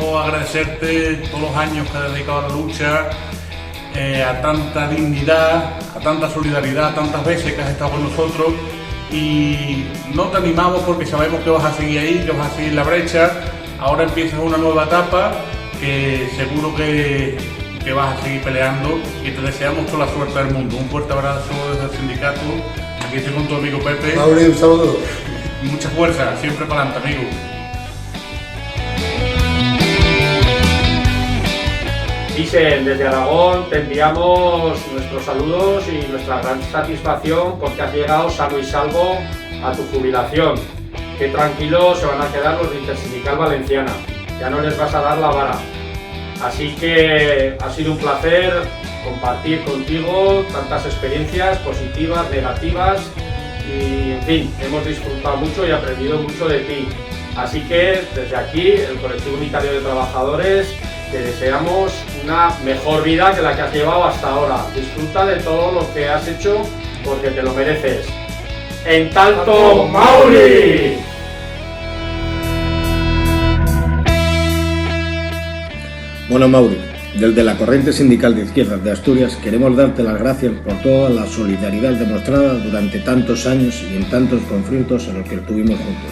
quiero agradecerte todos los años que has dedicado a la lucha, a tanta dignidad, a tanta solidaridad, tantas veces que has estado con nosotros, y no te animamos porque sabemos que vas a seguir ahí, que vas a seguir la brecha. Ahora empiezas una nueva etapa que seguro que vas a seguir peleando, y te deseamos toda la suerte del mundo. Un fuerte abrazo desde el sindicato. Aquí estoy con tu amigo Pepe. Mauri, un saludo. Mucha fuerza, siempre para adelante, amigo. Vicen, desde Aragón te enviamos nuestros saludos y nuestra gran satisfacción porque has llegado sano y salvo a tu jubilación. Qué tranquilos se van a quedar los de Intersindical Valenciana, ya no les vas a dar la vara. Así que ha sido un placer compartir contigo tantas experiencias positivas, negativas, y en fin, hemos disfrutado mucho y aprendido mucho de ti. Así que desde aquí, el Colectivo Unitario de Trabajadores, te deseamos una mejor vida que la que has llevado hasta ahora. Disfruta de todo lo que has hecho porque te lo mereces. ¡En tanto, Mauri! Bueno, Mauri, desde la Corriente Sindical de Izquierdas de Asturias queremos darte las gracias por toda la solidaridad demostrada durante tantos años y en tantos conflictos en los que estuvimos juntos.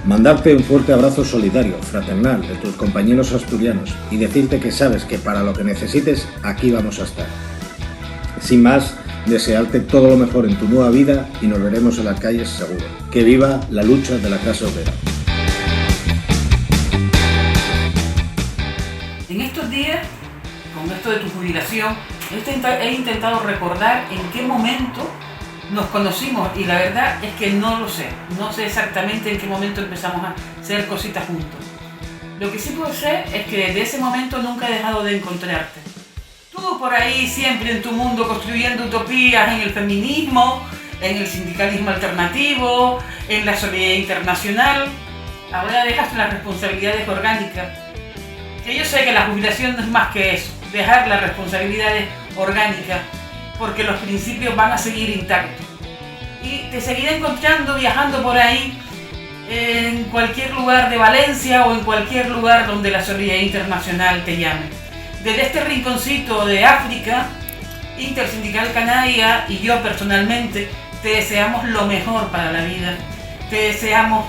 Mandarte un fuerte abrazo solidario, fraternal, de tus compañeros asturianos y decirte que sabes que para lo que necesites, aquí vamos a estar. Sin más, desearte todo lo mejor en tu nueva vida y nos veremos en las calles seguro. Que viva la lucha de la clase obrera. En estos días, con esto de tu jubilación, he intentado recordar en qué momento nos conocimos, y la verdad es que no lo sé. No sé exactamente en qué momento empezamos a hacer cositas juntos. Lo que sí puedo ser es que desde ese momento nunca he dejado de encontrarte. Tú por ahí siempre en tu mundo construyendo utopías en el feminismo, en el sindicalismo alternativo, en la solidaridad internacional. Ahora dejas las responsabilidades orgánicas. Que yo sé que la jubilación no es más que eso, dejar las responsabilidades orgánicas, porque los principios van a seguir intactos. Y te seguiré encontrando viajando por ahí, en cualquier lugar de Valencia o en cualquier lugar donde la solidaridad internacional te llame. Desde este rinconcito de África, Intersindical Canaria y yo personalmente te deseamos lo mejor para la vida. Te deseamos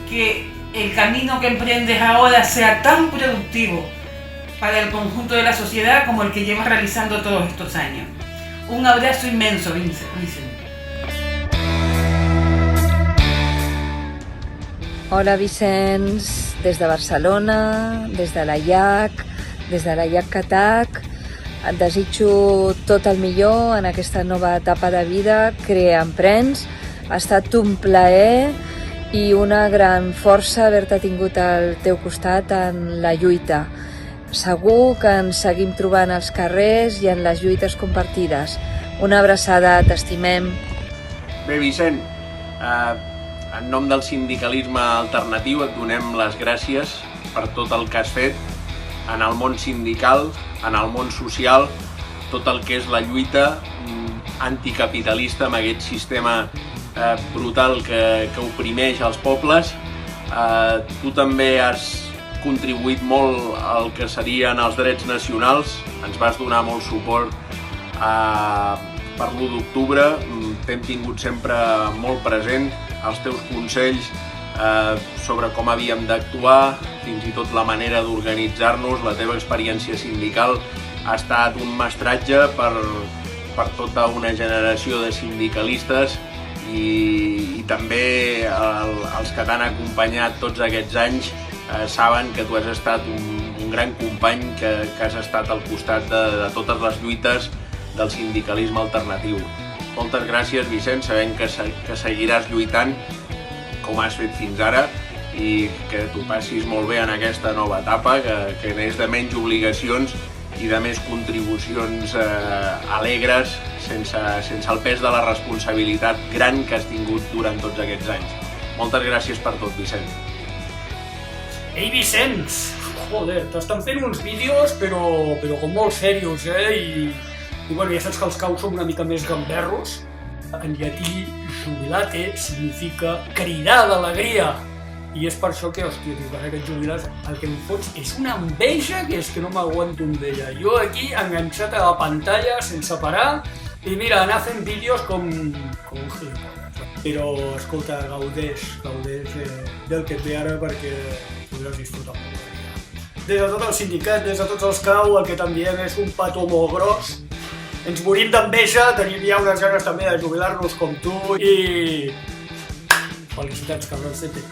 que el camino que emprendes ahora sea tan productivo para el conjunto de la sociedad como el que llevas realizando todos estos años. Un abrazo inmenso, Vicen. Hola, Vicenç, des de Barcelona, des de l'AIAC Catac. Et desitjo tot el millor en aquesta nova etapa de vida. Crea Emprens. Ha estat un plaer i una gran força haver-te tingut al teu costat en la lluita. Segur que ens seguim trobant als carrers i en les lluites compartides. Una abraçada, t'estimem. Bé, Vicent, en nom del sindicalisme alternatiu et donem les gràcies per tot el que has fet en el món sindical, en el món social, tot el que és la lluita anticapitalista amb aquest sistema brutal que oprimeix els pobles. Tu també has contribuït molt al que serien els drets nacionals, ens vas donar molt suport per l'1 d'octubre, t'hem tingut sempre molt present, els teus consells sobre com havíem d'actuar, fins i tot la manera d'organitzar-nos, la teva experiència sindical ha estat un mestratge per tota una generació de sindicalistes i també els que t'han acompanyat tots aquests anys saben que tu has estat un gran company que has estat al costat de totes les lluites del sindicalisme alternatiu. Moltes gràcies, Vicent, sabent que seguiràs lluitant com has fet fins ara i que t'ho passis molt bé en aquesta nova etapa, que n'és de menys obligacions i de més contribucions alegres, sense el pes de la responsabilitat gran que has tingut durant tots aquests anys. Moltes gràcies per tot, Vicent. Ei, Vicenç! Joder, t'estan fent uns vídeos però com molt serios, I bueno, ja saps que els caus som una mica més gamberros. En llatí, jubilate significa cridar d'alegria. i és per això que, hòstia, tio, quan aquests jubilats el que em fots és una enveja que és que no m'aguanto amb ella. Jo aquí enganxat a la pantalla sense parar i mira, anar fent vídeos com un gilipolles. Però, escolta, gaudeix del que et ve ara perquè podràs disfrutar molt. Des de tot el sindicat, des de tots els CAU, el que t'enviem és un petó molt gros. Ens morim d'enveja, tenim ja unes ganes també de jubilar-nos com tu i... felicitats, cabrons de pit.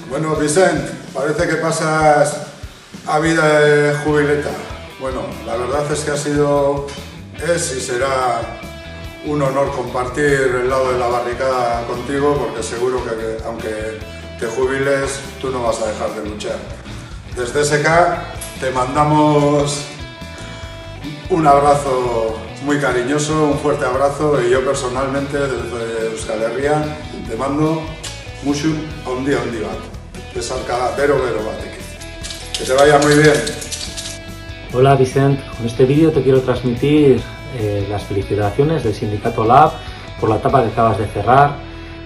Bueno, Vicent, parece que pasas a vida de jubileta. Bueno, la verdad es que es y será un honor compartir el lado de la barricada contigo, porque seguro que aunque te jubiles, tú no vas a dejar de luchar. Desde SK te mandamos un abrazo muy cariñoso, un fuerte abrazo, y yo personalmente desde Euskal Herria te mando mucho handi bat. Besarkada bero batekin. Que te vaya muy bien. Hola Vicent, con este vídeo te quiero transmitir las felicitaciones del Sindicato Lab por la etapa que acabas de cerrar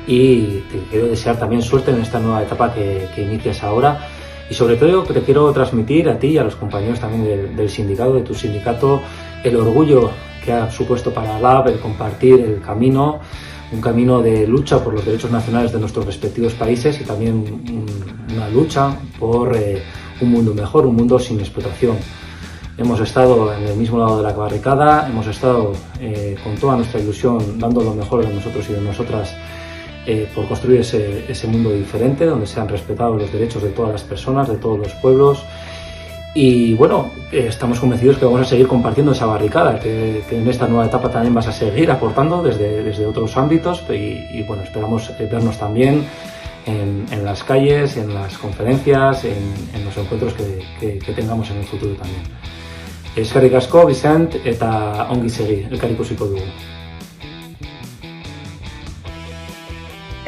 y te quiero desear también suerte en esta nueva etapa que inicias ahora, y sobre todo te quiero transmitir a ti y a los compañeros también del sindicato, de tu sindicato, el orgullo que ha supuesto para Lab el compartir el camino, un camino de lucha por los derechos nacionales de nuestros respectivos países y también una lucha por un mundo mejor, un mundo sin explotación. Hemos estado en el mismo lado de la barricada, hemos estado con toda nuestra ilusión dando lo mejor de nosotros y de nosotras por construir ese mundo diferente, donde sean respetados los derechos de todas las personas, de todos los pueblos. Y bueno, estamos convencidos que vamos a seguir compartiendo esa barricada, que en esta nueva etapa también vas a seguir aportando desde otros ámbitos y bueno, esperamos vernos también en las calles, en las conferencias, en los encuentros que tengamos en el futuro también. Eskerrik asko, Vicent, eta ongi segi, elkar ikusiko dugu.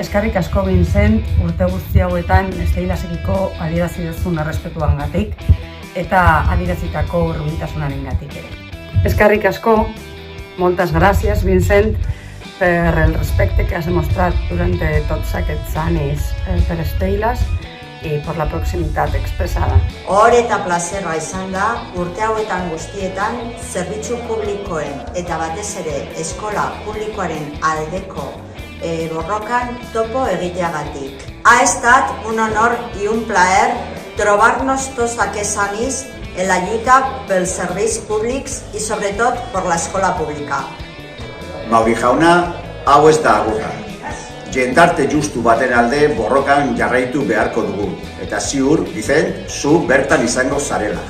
Eskerrik asko, Vicent, urte guzti hauetan Steilasekiko adierazi duzun errespetuangatik eta adierazitako hurbiltasunarengatik ere. Eskerrik asko, moltes gràcies, Vicent, per el respecte que has demostrat durante tots aquests anys per Steilas i per la proximitat expressada. Hor eta plazerra izan da urte hauetan guztietan zerbitzu publikoen eta batez ere eskola publikoaren aldeko borrokan topo egiteagatik. Ha estat un honor y un plaer trobar-nos tots aquests anys en la lluita pels serveis públics i sobretot per l'escola pública. Mauri jauna, hau ez da agurra. Jendarte justu baten alde borrokan jarraitu beharko dugu, eta ziur, Vicent, zu bertan izango zarela.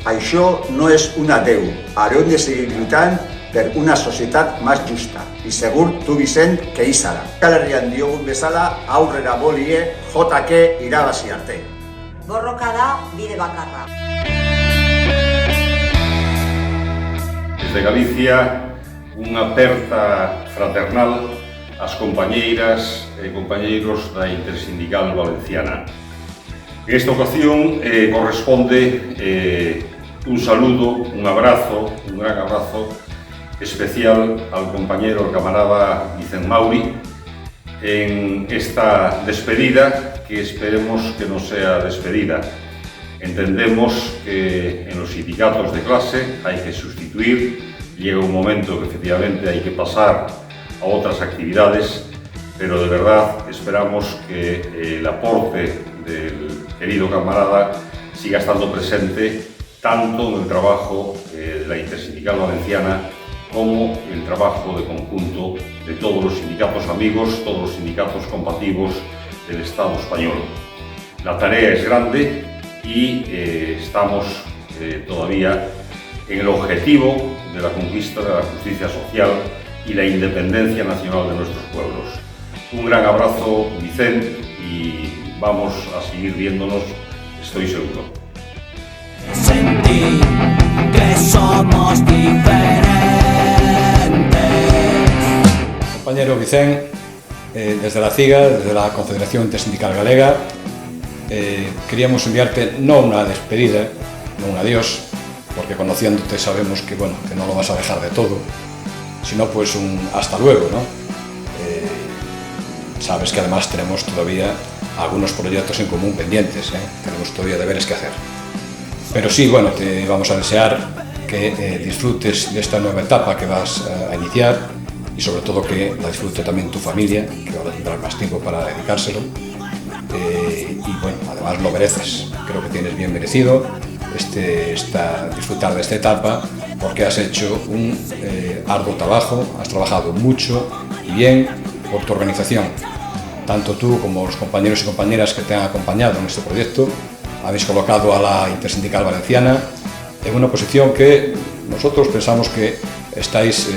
Això no es un adeu, harem de seguir lluitant per una societat más justa, y segur tu, Vicent, que hi zara. Euskal Herrian diogun bezala, aurrera bolie, JK irabazi arte. Borroka da bide bakarra. Desde Galicia, unha aperta fraternal ás compañeiras e compañeiros da Intersindical Valenciana. En esta ocasión corresponde un saludo, un abrazo, un gran abrazo especial al compañero, al camarada Vicent Mauri, en esta despedida que esperemos que no sea despedida. Entendemos que en los sindicatos de clase hay que sustituir, llega un momento que efectivamente hay que pasar a otras actividades, pero de verdad esperamos que el aporte del querido camarada siga estando presente tanto en el trabajo de la Intersindical Valenciana como el trabajo de conjunto de todos los sindicatos amigos, todos los sindicatos combativos del Estado español. La tarea es grande y estamos todavía en el objetivo de la conquista de la justicia social y la independencia nacional de nuestros pueblos. Un gran abrazo, Vicent, y vamos a seguir viéndonos, estoy seguro. Sentir que somos diferentes. Compañero Vicent, desde la CIGA, desde la Confederación Intersindical Galega, queríamos enviarte no una despedida, no un adiós, porque conociéndote sabemos que, bueno, que no lo vas a dejar de todo, sino pues un hasta luego, ¿no? Sabes que además tenemos todavía algunos proyectos en común pendientes, tenemos todavía deberes que hacer. Pero sí, bueno, te vamos a desear que disfrutes de esta nueva etapa que vas a iniciar y sobre todo que la disfrute también tu familia, que ahora tendrás más tiempo para dedicárselo. Y bueno, además lo mereces, creo que tienes bien merecido disfrutar de esta etapa porque has hecho un arduo trabajo, has trabajado mucho y bien por tu organización. Tanto tú como los compañeros y compañeras que te han acompañado en este proyecto habéis colocado a la Intersindical Valenciana en una posición que nosotros pensamos que estáis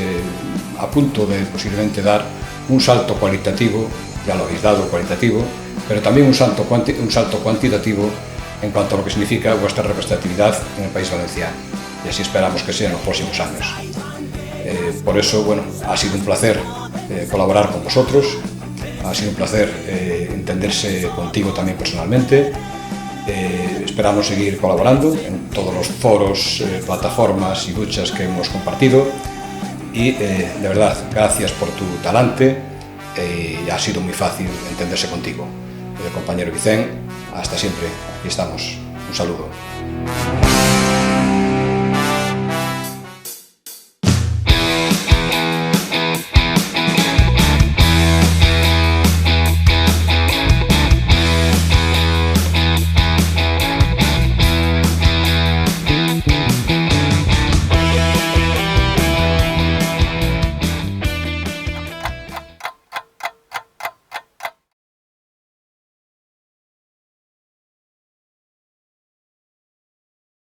a punto de posiblemente dar un salto cualitativo, ya lo habéis dado cualitativo, pero también un salto cuantitativo en cuanto a lo que significa vuestra representatividad en el país valenciano, y así esperamos que sea en los próximos años. Por eso, bueno, ha sido un placer colaborar con vosotros, ha sido un placer entenderse contigo también personalmente. Esperamos seguir colaborando en todos los foros, plataformas y luchas que hemos compartido y de verdad, gracias por tu talante, ha sido muy fácil entenderse contigo. Compañero Vicente, hasta siempre, aquí estamos. Un saludo.